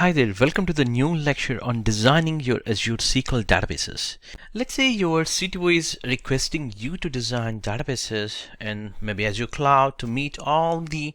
Hi there, welcome to the new lecture on designing your Azure SQL databases. Let's say your CTO is requesting you to design databases in maybe Azure Cloud to meet all the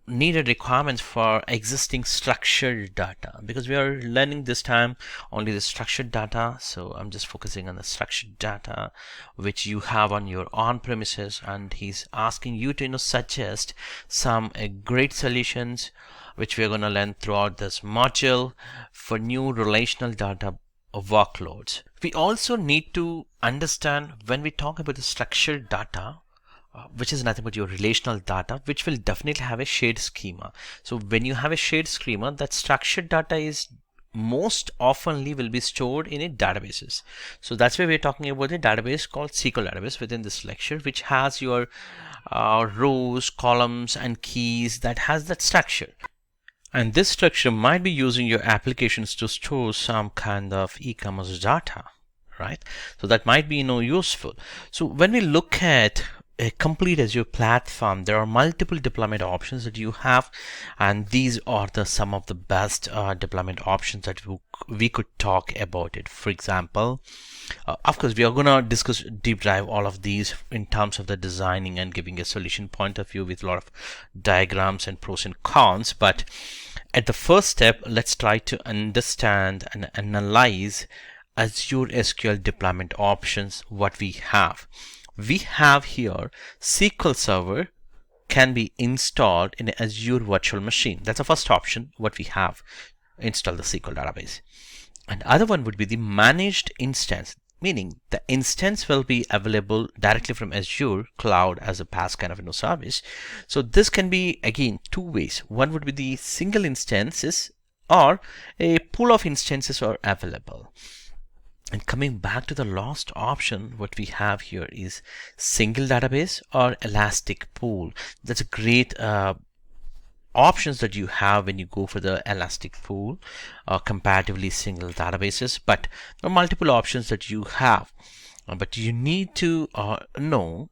needed requirements for existing structured data, because we are learning this time only the structured data. So I'm just focusing on the structured data which you have on your on-premises, and he's asking you to suggest some great solutions which we're going to learn throughout this module for new relational data workloads. We also need to understand when we talk about the structured data, which is nothing but your relational data, which will definitely have a shared schema. So when you have a shared schema, that structured data is most oftenly will be stored in a databases. So that's why we're talking about a database called SQL database within this lecture, which has your rows, columns, and keys that has that structure. And this structure might be using your applications to store some kind of e-commerce data, right? So that might be useful. So when we look at a complete Azure platform, there are multiple deployment options that you have, and these are some of the best deployment options that we could talk about it. For example, of course, we are going to discuss deep dive all of these in terms of the designing and giving a solution point of view with a lot of diagrams and pros and cons. But at the first step, let's try to understand and analyze Azure SQL deployment options. What we have here SQL Server can be installed in an Azure virtual machine. That's the first option. What we have, install the SQL database. And other one would be the managed instance, meaning the instance will be available directly from Azure Cloud as a PaaS kind of service. So this can be again two ways. One would be the single instances, or a pool of instances are available. And coming back to the last option, what we have here is single database or elastic pool. That's a great options that you have when you go for the elastic pool comparatively single databases. But there are multiple options that you have, but you need to know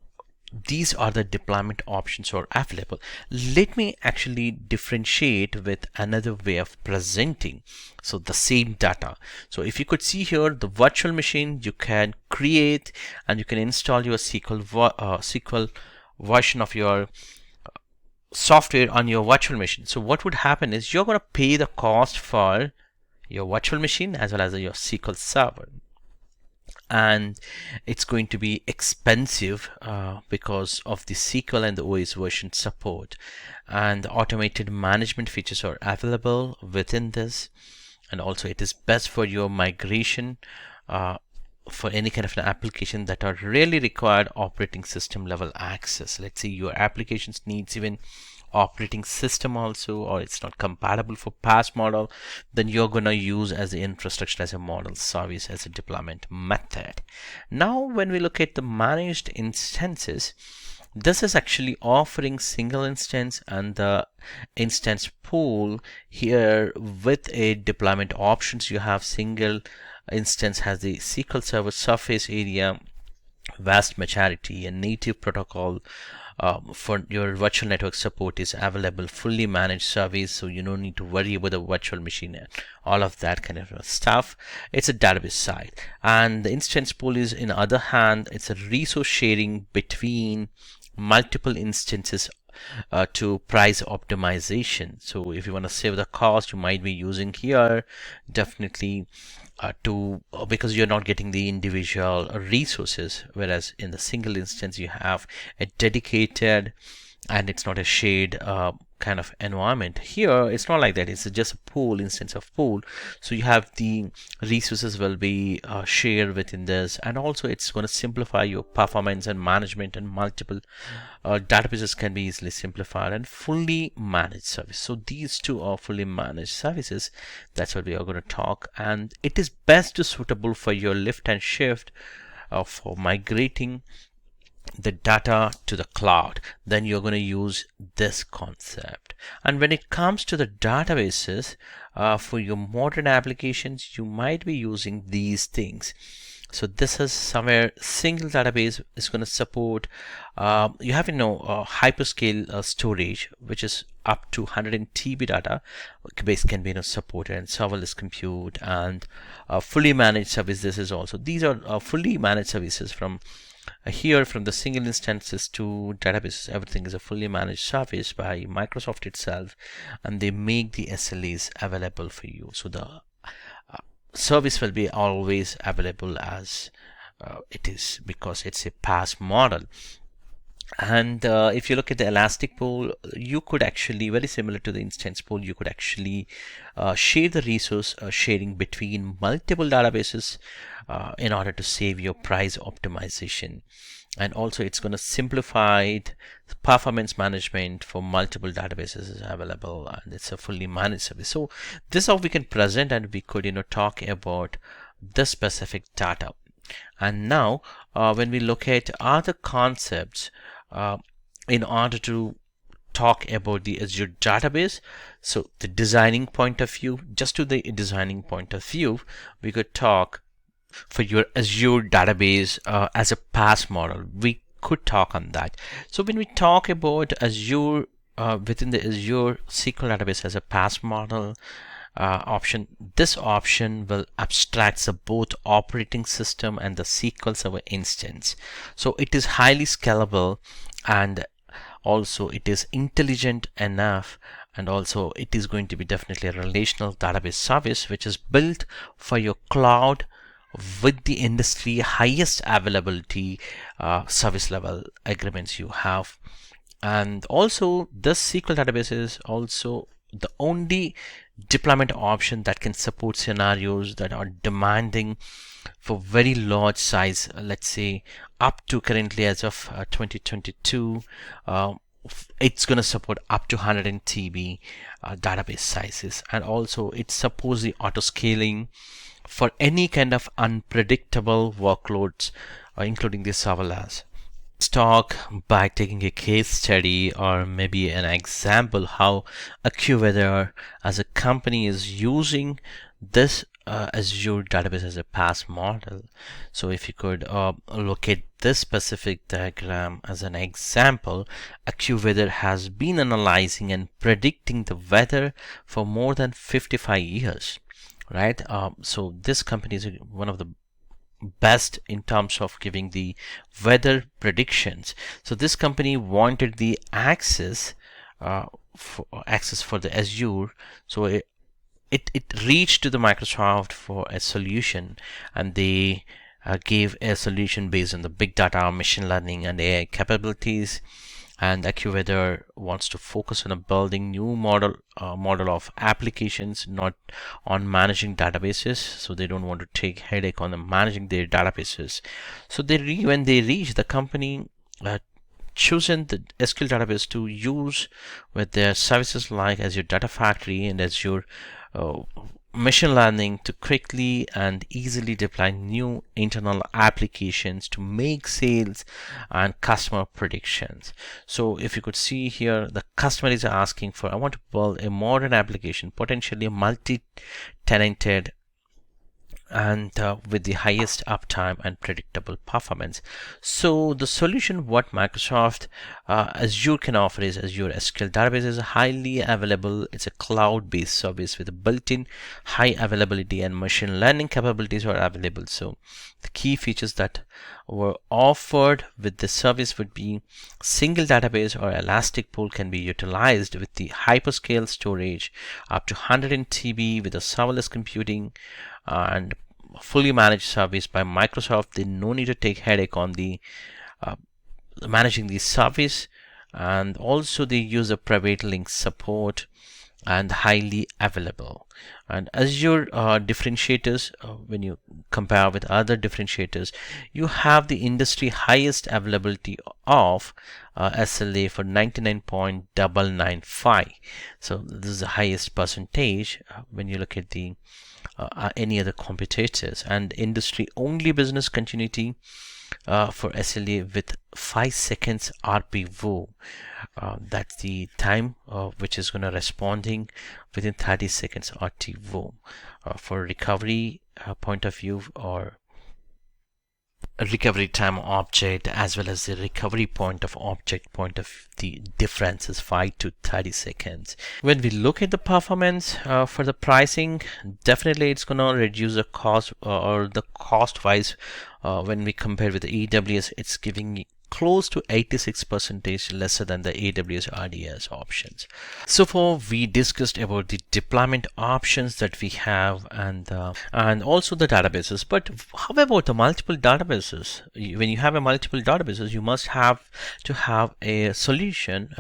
these are the deployment options are available. Let me actually differentiate with another way of presenting so the same data. So if you could see here, the virtual machine, you can create and you can install your SQL version of your software on your virtual machine. So what would happen is you're going to pay the cost for your virtual machine as well as your SQL server, and it's going to be expensive because of the SQL and the OS version support, and the automated management features are available within this, and also it is best for your migration for any kind of an application that are really required operating system level access. Let's say your applications needs even operating system also, or it's not compatible for PaaS model, then you're going to use as the infrastructure as a model service as a deployment method. Now when we look at the managed instances, this is actually offering single instance and the instance pool. Here with a deployment options, you have single instance has the SQL Server surface area, vast majority, and native protocol for your virtual network support is available, fully managed service, so you don't need to worry about the virtual machine and all of that kind of stuff. It's a database side, and the instance pool is, in other hand, it's a resource sharing between multiple instances to price optimization. So if you want to save the cost, you might be using here definitely because you're not getting the individual resources, whereas in the single instance you have a dedicated and it's not a shared kind of environment. Here it's not like that, it's just a pool instance of pool, so you have the resources will be shared within this, and also it's going to simplify your performance and management, and multiple databases can be easily simplified, and fully managed service. So these two are fully managed services. That's what we are going to talk, and it is best suitable for your lift and shift for migrating the data to the cloud. Then you're going to use this concept. And when it comes to the databases for your modern applications, you might be using these things. So this is somewhere single database is going to support, you have hyperscale storage, which is up to 100 TB data base can be supported, and serverless compute, and fully managed service. This is also, these are fully managed services from here, from the single instances to databases. Everything is a fully managed service by Microsoft itself, and they make the SLAs available for you. So the service will be always available as it is, because it's a PaaS model. And if you look at the Elastic Pool, you could actually, very similar to the instance pool, you could actually share the resource sharing between multiple databases in order to save your price optimization. And also it's going to simplify performance management for multiple databases is available, and it's a fully managed service. So this is how we can present, and we could talk about the specific data. And now when we look at other concepts in order to talk about the Azure database, so the designing point of view, just to the designing point of view, we could talk for your Azure database as a PaaS model. We could talk on that. So when we talk about Azure within the Azure SQL database as a PaaS model option, this option will abstract the both operating system and the SQL Server instance. So it is highly scalable, and also it is intelligent enough, and also it is going to be definitely a relational database service which is built for your cloud with the industry highest availability service level agreements you have. And also this SQL database is also the only deployment option that can support scenarios that are demanding for very large size, let's say up to, currently as of 2022, it's going to support up to 100 TB database sizes. And also it supports the auto scaling for any kind of unpredictable workloads, including the serverless. Let's talk by taking a case study or maybe an example how AccuWeather as a company is using this Azure database as a PaaS model. So if you could look at this specific diagram as an example, AccuWeather has been analyzing and predicting the weather for more than 55 years, right? So this company is one of the best in terms of giving the weather predictions. So this company wanted the access for the Azure. So it reached to the Microsoft for a solution, and they gave a solution based on the big data, machine learning, and AI capabilities. And AccuWeather wants to focus on building new model of applications, not on managing databases. So they don't want to take headache on managing their databases. So when they reach, the company chosen the SQL database to use with their services like Azure Data Factory and Azure machine learning to quickly and easily deploy new internal applications to make sales and customer predictions. So if you could see here, the customer is asking for, I want to build a modern application, potentially multi-tenanted, and with the highest uptime and predictable performance. So the solution what Microsoft Azure can offer is Azure SQL database is highly available. It's a cloud-based service with a built-in high availability, and machine learning capabilities are available. So the key features that were offered with the service would be single database or elastic pool can be utilized with the hyperscale storage up to 100 TB with a serverless computing, and fully managed service by Microsoft. They no need to take headache on the managing the service, and also they use a private link support and highly available. And Azure differentiators, when you compare with other differentiators, you have the industry highest availability of SLA for 99.995. So this is the highest percentage when you look at the any other competitors, and industry only business continuity for SLA with 5 seconds RPO. That's the time which is going to responding within 30 seconds RTO. For recovery point of view, or a recovery time object as well as the recovery point of object point of the difference is 5 to 30 seconds. When we look at the performance for the pricing, definitely it's going to reduce the cost or the cost wise when we compare with the AWS, it's giving close to 86% lesser than the AWS RDS options. So far we discussed about the deployment options that we have and also the databases. But how about the multiple databases? When you have a multiple databases, you must have to have a solution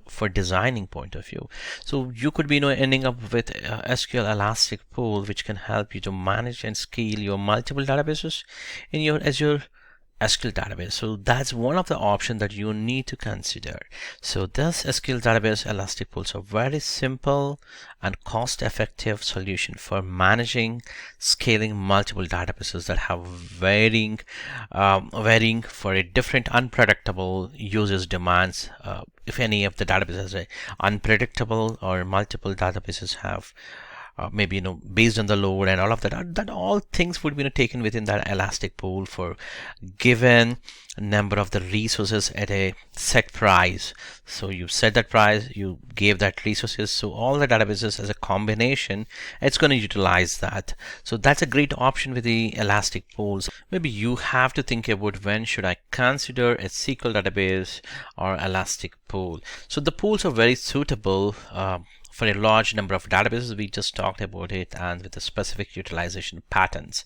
for designing point of view. So you could be ending up with SQL Elastic Pool, which can help you to manage and scale your multiple databases in your Azure SQL database. So that's one of the options that you need to consider. So this SQL database Elastic Pools are very simple and cost-effective solution for managing, scaling multiple databases that have varying for a different unpredictable users demands. If any of the databases are unpredictable or multiple databases have maybe based on the load and all of that all things would be taken within that Elastic Pool for given number of the resources at a set price. So you set that price, you gave that resources, so all the databases as a combination, it's going to utilize that. So that's a great option with the Elastic Pools. Maybe you have to think about when should I consider a SQL database or Elastic Pool. So the pools are very suitable for a large number of databases. We just talked about it, and with the specific utilization patterns.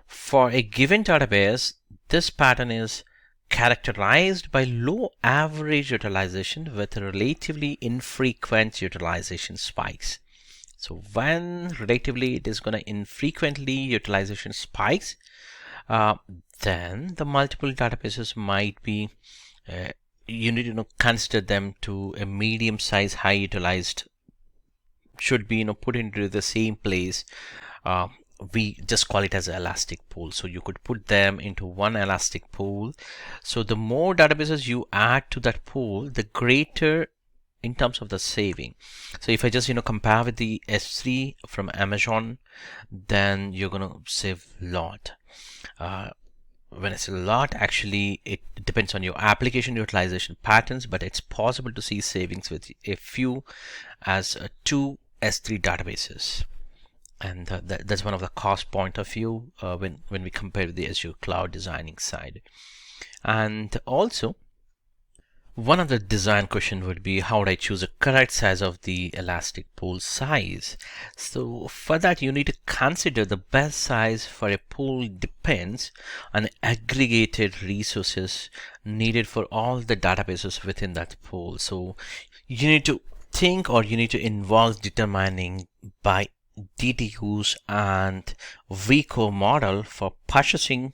For a given database, this pattern is characterized by low average utilization with relatively infrequent utilization spikes. So when relatively it is going to infrequently utilization spikes, then the multiple databases might be you need to consider them to a medium size high utilized, should be put into the same place. We just call it as an Elastic Pool. So you could put them into one Elastic Pool. So the more databases you add to that pool, the greater in terms of the saving. So if I just compare with the S3 from Amazon, then you're gonna save a lot. When I say a lot, actually it depends on your application utilization patterns, but it's possible to see savings with a few as two S3 databases. And that's one of the cost point of view when we compare with the Azure cloud designing side. And also one of the design question would be, how would I choose a correct size of the Elastic Pool size? So for that, you need to consider the best size for a pool depends on aggregated resources needed for all the databases within that pool. So you need to think, or you need to involve determining by Dtu's and Dtu model for purchasing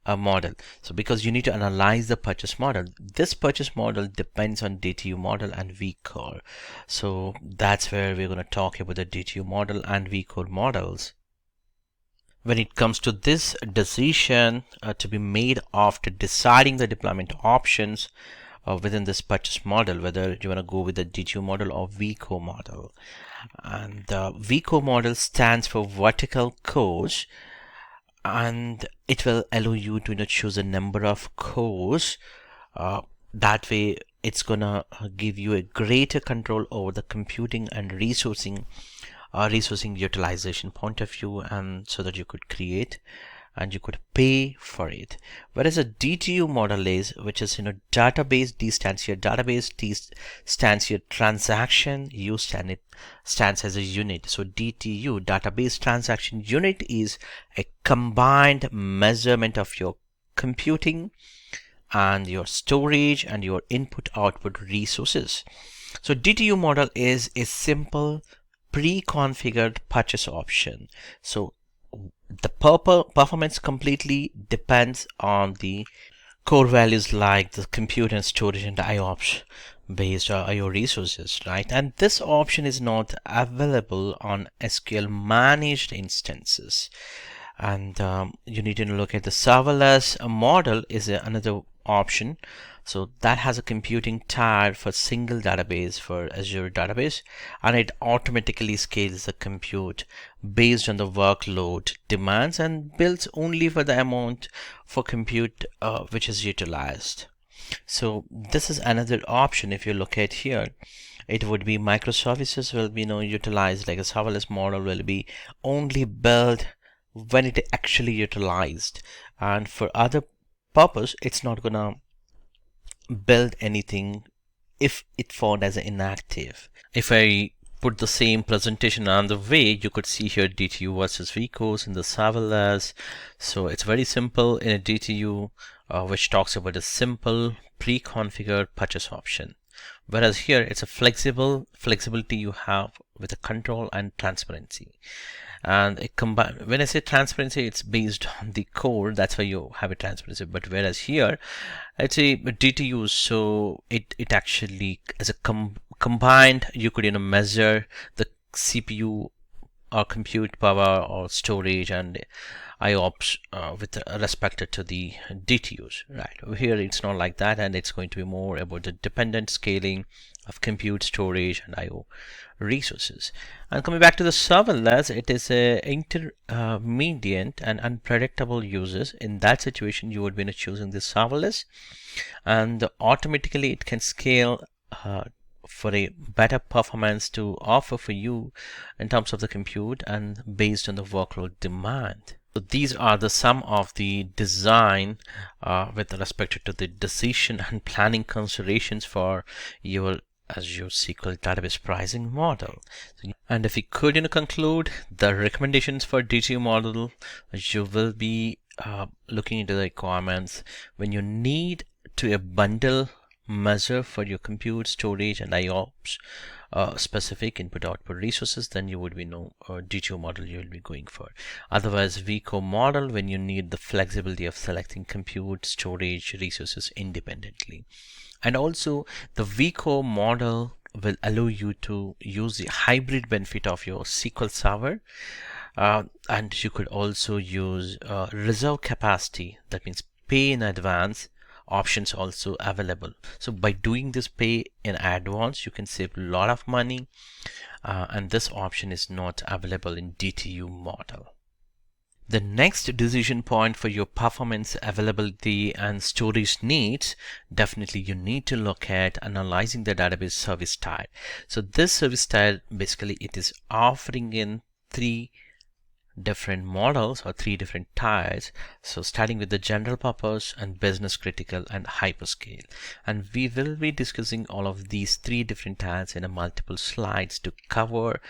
a model. So because you need to analyze the purchase model, this purchase model depends on Dtu model and Dtu. So that's where we're going to talk about the Dtu model and Dtu models. When it comes to this decision to be made after deciding the deployment options within this purchase model, whether you want to go with the Dtu model or Dtu model. And the Dtu model stands for vertical cores, and it will allow you to choose a number of cores. That way it's gonna give you a greater control over the computing and resourcing utilization point of view, and so that you could create and you could pay for it. Whereas a Dtu model is, which is database, D stands here database, T stands here transaction, U stands as a unit. So DTU, database transaction unit, is a combined measurement of your computing and your storage and your input output resources. So Dtu model is a simple pre-configured purchase option. So the performance completely depends on the core values like the compute and storage and IOPS based IO resources, right? And this option is not available on SQL managed instances. And you need to look at the serverless model is another option So that has a computing tier for single database for Azure database, and it automatically scales the compute based on the workload demands and builds only for the amount for compute which is utilized. So this is another option. If you look at here, it would be microservices will be utilized, like a serverless model will be only built when it actually utilized, and for other purpose it's not gonna build anything if it found as inactive. If I put the same presentation another way, you could see here DTU versus vCores in the serverless. So it's very simple in a DTU, which talks about a simple pre-configured purchase option. Whereas here it's a flexibility you have with a control and transparency. And when I say transparency, it's based on the code, that's why you have a transparency. But whereas here it's a DTU, so it actually as a combined, you could measure the CPU or compute power or storage and IOPS with respect to the DTUs. Right here it's not like that, and it's going to be more about the dependent scaling of compute, storage and IO resources. And coming back to the serverless, it is a intermediate and unpredictable uses. In that situation, you would be choosing the serverless, and automatically it can scale for a better performance to offer for you in terms of the compute and based on the workload demand. So these are the some of the design with respect to the decision and planning considerations for your Azure SQL database pricing model. And if we could conclude the recommendations for Dtu Model, you will be looking into the requirements when you need to a bundle measure for your compute, storage and IOPS specific input output resources, then you would be Dtu model you will be going for. Otherwise, vCore model when you need the flexibility of selecting compute, storage resources independently. And also the vCore model will allow you to use the hybrid benefit of your SQL Server, and you could also use reserve capacity, that means pay in advance options also available. So by doing this pay in advance, you can save a lot of money, and this option is not available in Dtu model. The next decision point for your performance, availability and storage needs, definitely you need to look at analyzing the database service tier. So this service tier, basically it is offering in three different models or three different tiers. So starting with the general purpose and business critical and hyperscale, and we will be discussing all of these three different tiers in a multiple slides to cover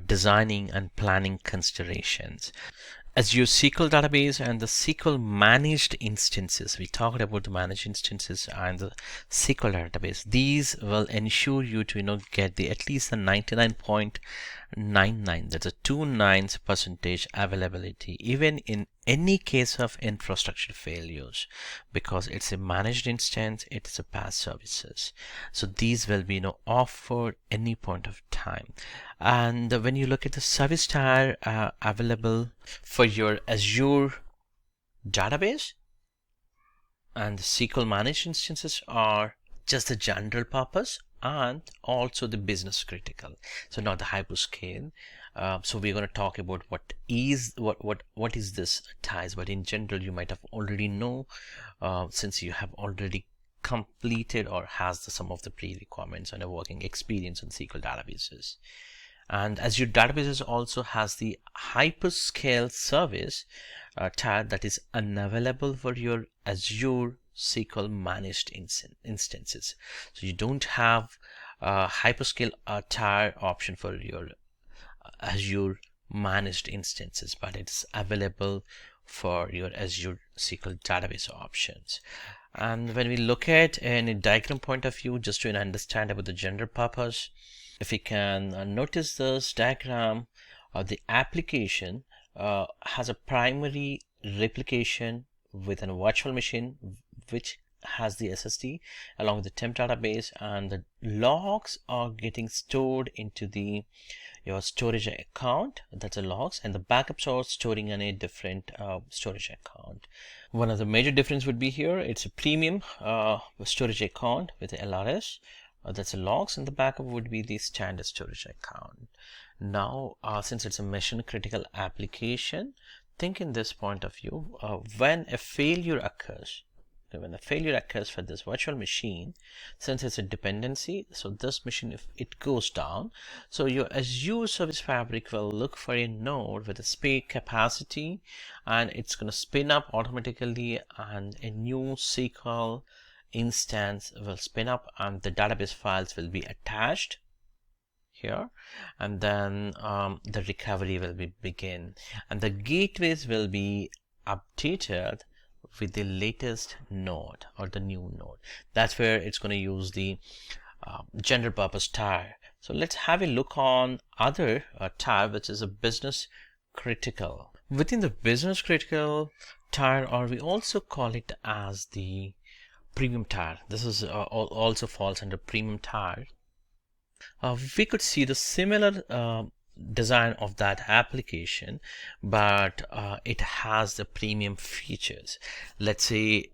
designing and planning considerations. Azure SQL database and the SQL managed instances. We talked about the managed instances and the SQL database. These will ensure you to get the at least the 99.99, that's a 29% availability even in any case of infrastructure failures, because it's a managed instance, it's a PaaS services. So these will be offered any point of time. And when you look at the service tier available for your Azure database and the SQL managed instances are just the general purpose and also the business critical, so not the hyperscale. So we're going to talk about what is this ties, but in general you might have already know since you have already completed or has some of the pre-requirements and a working experience on SQL databases. And Azure databases also has the hyperscale service tier that is unavailable for your Azure SQL managed instances. So you don't have hyperscale tier option for your Azure managed instances, but it's available for your Azure SQL database options. And when we look at in a diagram point of view, just to understand about the general purpose, if we can notice this diagram, the application has a primary replication with a virtual machine which has the SSD along with the temp database, and the logs are getting stored into the your storage account, that's a logs, and the backups are storing in a different storage account. One of the major difference would be here, it's a premium storage account with the LRS, that's a logs, and the backup would be the standard storage account. Now, since it's a mission critical application, think in this point of view, when a failure occurs, for this virtual machine, since it's a dependency, so this machine, if it goes down, so your Azure Service Fabric will look for a node with a spare capacity, and it's going to spin up automatically, and a new SQL instance will spin up, and the database files will be attached here, and then the recovery will begin, and the gateways will be updated with the latest node or the new node. That's where it's going to use the general purpose tier. So let's have a look on other tier, which is a business critical. Within the business critical tier, or we also call it as the premium tier. This is also falls under premium tier. We could see the similar design of that application, but it has the premium features. Let's say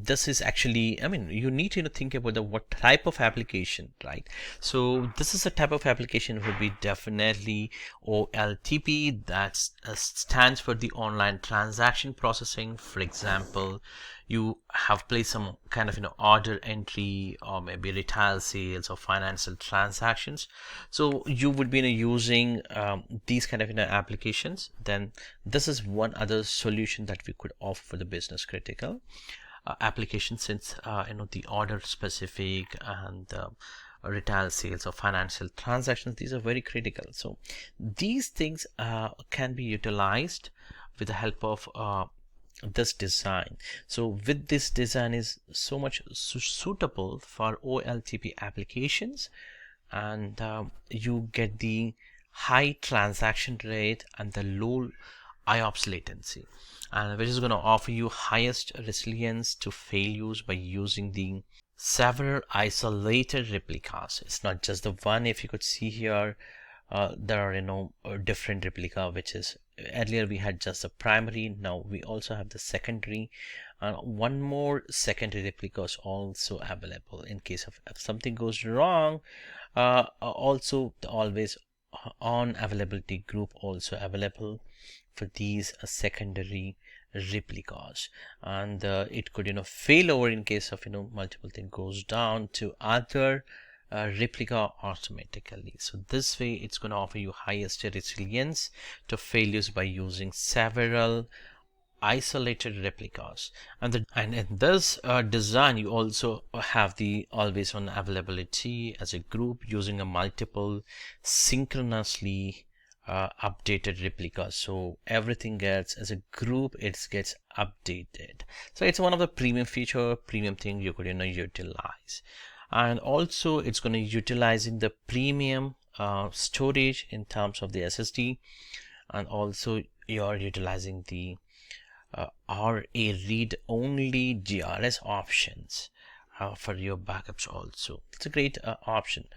this is actually, I mean, you need to think about what type of application, right? So this is a type of application would be definitely OLTP, that stands for the online transaction processing. For example, you have placed some kind of order entry, or maybe retail sales or financial transactions. So you would be using these kind of applications. Then this is one other solution that we could offer for the business critical application, since the order specific and retail sales or financial transactions, these are very critical. So these things can be utilized with the help of this design. So with this design is so much suitable for OLTP applications, and you get the high transaction rate and the low IOPS latency, and which is going to offer you highest resilience to failures by using the several isolated replicas. It's not just the one. If you could see here, there are different replica, which is earlier we had just the primary, now we also have the secondary, and one more secondary replica is also available in case of if something goes wrong. Also the always on availability group also available for these secondary replicas, and it could fail over in case of multiple thing goes down to other replica automatically. So this way it's going to offer you highest resilience to failures by using several isolated replicas. And in this design you also have the always on availability as a group using a multiple synchronously updated replicas. So everything gets as a group, it gets updated. So it's one of the premium thing you could utilize. And also it's going to utilizing the premium storage in terms of the SSD, and also you're utilizing the RA read only GRS options for your backups also. It's a great option.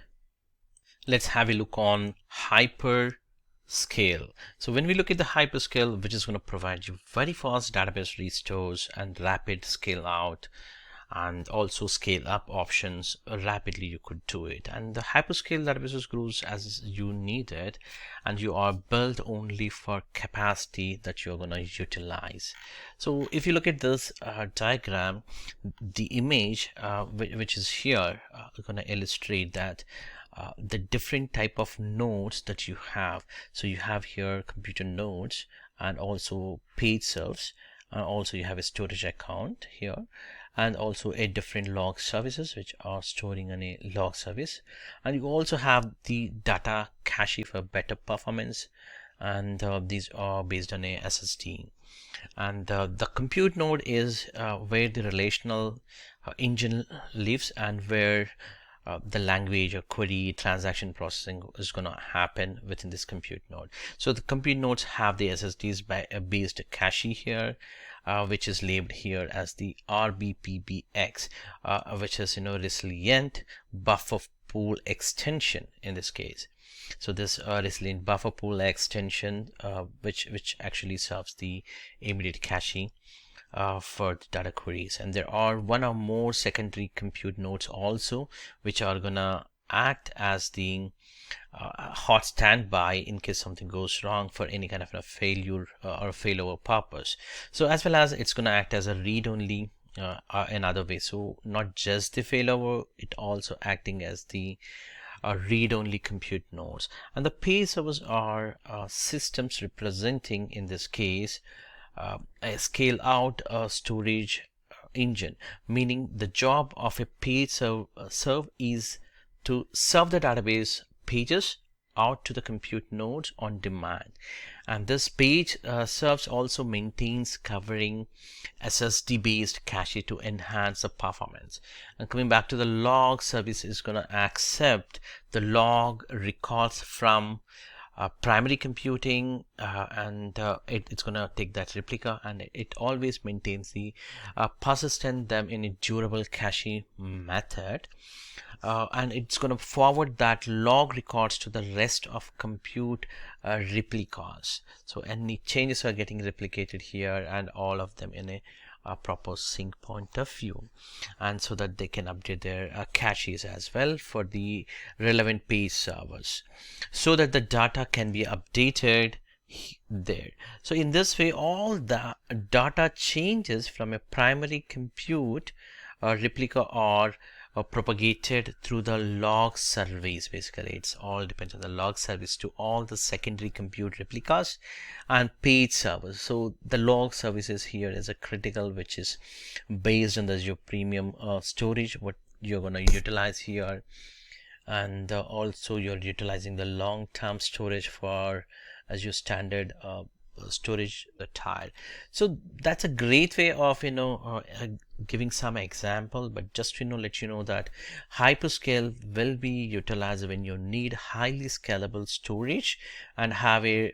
Let's have a look on hyper scale. So when we look at the hyperscale, which is going to provide you very fast database restores and rapid scale out, and also scale up options rapidly, you could do it. And the hyperscale databases grows as you need it, and you are built only for capacity that you're going to utilize. So if you look at this diagram, the image which is here going to illustrate that the different type of nodes that you have. So you have here computer nodes, and also page serves, and also you have a storage account here, and also a different log services which are storing on a log service, and you also have the data cache for better performance, and these are based on a SSD. And the compute node is where the relational engine lives, and where the language or query transaction processing is going to happen within this compute node. So the compute nodes have the SSDs based cache here, which is labeled here as the RBPBX, which is resilient buffer pool extension in this case. So this resilient buffer pool extension, which actually serves the immediate caching for the data queries. And there are one or more secondary compute nodes also, which are gonna act as the hot standby in case something goes wrong for any kind of a failure or failover purpose. So as well as it's going to act as a read-only another way. So not just the failover, it also acting as the read-only compute nodes. And the page servers are systems representing, in this case, a scale-out storage engine, meaning the job of a page serve is to serve the database pages out to the compute nodes on demand. And this page serves also maintains covering SSD based cache to enhance the performance. And coming back to the log service, is going to accept the log records from primary computing, and it's going to take that replica, and it always maintains the persistent them in a durable cache method. And it's going to forward that log records to the rest of compute replicas. So any changes are getting replicated here, and all of them in a proper sync point of view, and so that they can update their caches as well for the relevant page servers, so that the data can be updated there. So in this way, all the data changes from a primary compute replica are propagated through the log service. Basically, it's all depends on the log service to all the secondary compute replicas and page servers. So the log services here is a critical, which is based on the Azure Premium storage, what you're going to utilize here. And also you're utilizing the long-term storage for Azure standard storage tile. So that's a great way of giving some example, but just to let you know that hyperscale will be utilized when you need highly scalable storage and have a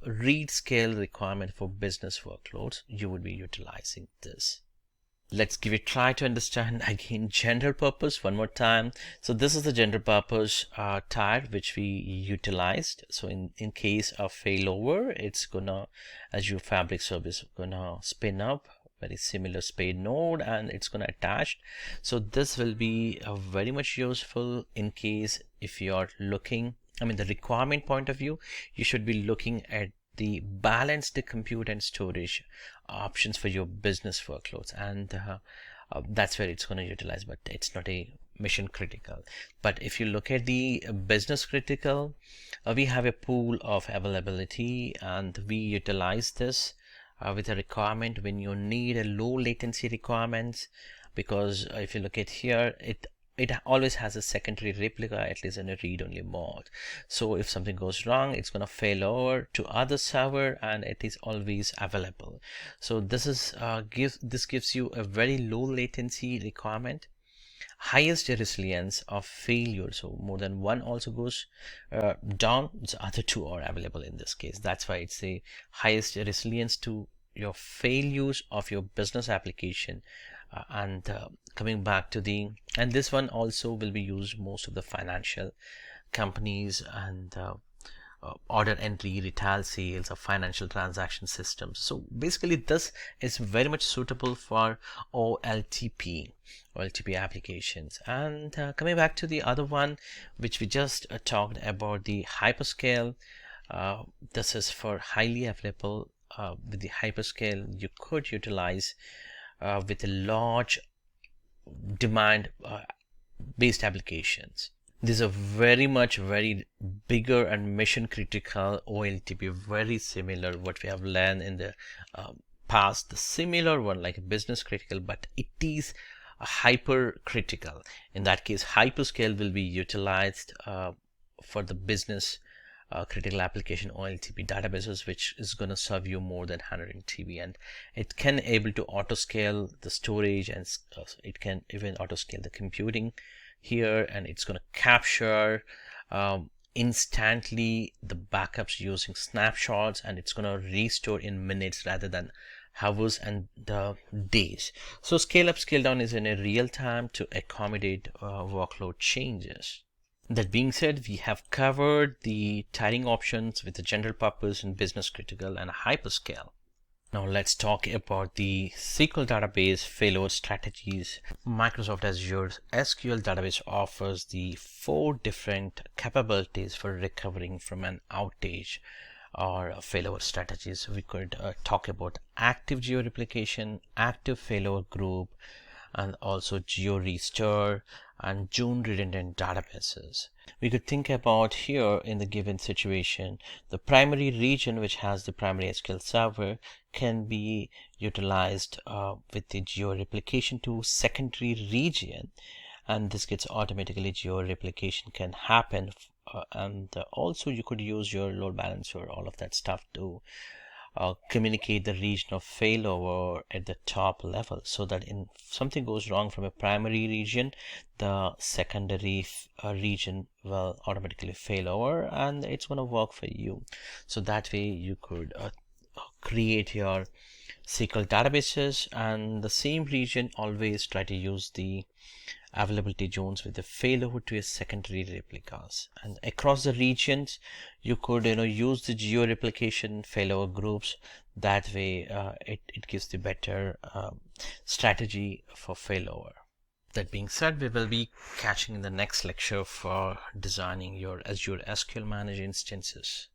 read scale requirement for business workloads. You would be utilizing this. Let's give it a try to understand again general purpose one more time. So this is the general purpose tire which we utilized. So in case of failover, it's gonna Azure Fabric Service gonna spin up very similar spade node, and it's gonna attach. So this will be very much useful in case if you are looking, the requirement point of view, you should be looking at the balanced compute and storage options for your business workloads, and that's where it's going to utilize, but it's not a mission critical. But if you look at the business critical, we have a pool of availability, and we utilize this with a requirement when you need a low latency requirements, because if you look at here, it always has a secondary replica, at least in a read-only mode. So if something goes wrong, it's going to fail over to other server, and it is always available. So this is gives you a very low latency requirement, highest resilience of failure. So more than one also goes down, the other two are available in this case. That's why it's the highest resilience to your failures of your business application. And coming back to and this one also will be used most of the financial companies and order entry, retail sales, or financial transaction systems. So basically this is very much suitable for OLTP applications. And coming back to the other one which we just talked about, the hyperscale, this is for highly available. With the hyperscale, you could utilize with a large demand based applications. These are very bigger and mission critical OLTP, very similar what we have learned in the past, the similar one like a business critical, but it is a hyper critical. In that case, hyperscale will be utilized for the business critical application OLTP databases, which is going to serve you more than 100 TB, and it can able to auto scale the storage, and it can even auto scale the computing here, and it's going to capture instantly the backups using snapshots, and it's going to restore in minutes rather than hours and the days. So scale up, scale down is in a real time to accommodate workload changes. That being said, we have covered the tidying options with the general purpose and business critical and hyperscale. Now let's talk about the SQL database failover strategies. Microsoft Azure SQL database offers the 4 different capabilities for recovering from an outage or failover strategies. We could talk about active geo replication, active failover group, and also geo restore and June redundant databases. We could think about here in the given situation, the primary region which has the primary SQL server can be utilized with the geo replication to secondary region, and this gets automatically geo replication can happen, and also you could use your load balancer, all of that stuff to communicate the region of failover at the top level, so that if something goes wrong from a primary region, the secondary region will automatically fail over and it's going to work for you. So that way you could create your SQL databases, and the same region always try to use the availability zones with the failover to a secondary replicas, and across the regions you could use the geo replication failover groups. That way it gives the better strategy for failover. That being said, we will be catching in the next lecture for designing your Azure SQL Manager instances.